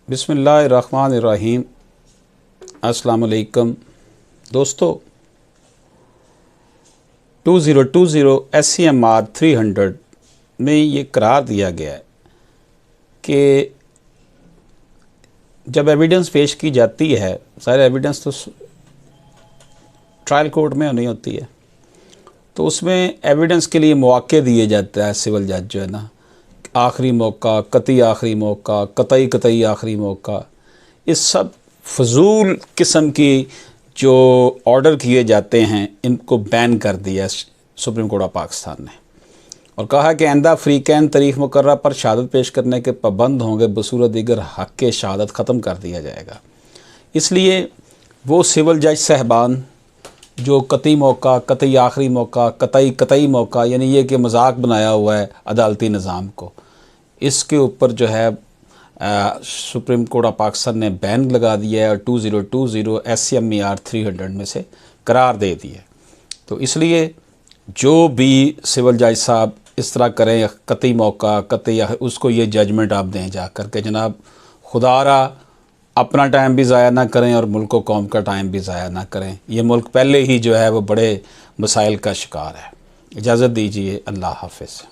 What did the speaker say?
बिस्मिल्लाहिर्रहमानिर्रहीम। अस्सलामुअलैकुम दोस्तों, 2020 SCMR 300 में ये करार दिया गया है कि जब एविडेंस पेश की जाती है, सारे एविडेंस तो ट्रायल कोर्ट में नहीं होती है, तो उसमें एविडेंस के लिए मौके दिए जाते हैं। सिविल जज जो है ना, आखिरी मौका, कतई आखिरी मौका, कतई आखिरी मौका, इस सब फजूल किस्म की जो ऑर्डर किए जाते हैं, इनको बैन कर दिया सुप्रीम कोर्ट ऑफ पाकिस्तान ने, और कहा कि आइंदा फ़रीक़ैन तारीख़ मुकर्ररा पर शहादत पेश करने के पाबंद होंगे, बसूरत दीगर हक़ के शहादत ख़त्म कर दिया जाएगा। इसलिए वो सिविल जज साहबान जो कतई मौका, कतई आखिरी मौका, कतई मौका, यानी ये कि मजाक बनाया हुआ है अदालती निज़ाम को, इसके ऊपर जो है सुप्रीम कोर्ट ऑफ पाकिस्तान ने बैन लगा दिया है और 2020 SCMR 300 में से करार दे दिया। तो इसलिए जो भी सिविल जज साहब इस तरह करें, कतई मौका, कतई, उसको ये जजमेंट आप दें जा कर के, जनाब खुदारा अपना टाइम भी ज़ाया ना करें और मुल्क व कौम का टाइम भी ज़ाया ना करें। ये मुल्क पहले ही जो है वो बड़े मसाइल का शिकार है। इजाज़त दीजिए, अल्लाह हाफ़िज़।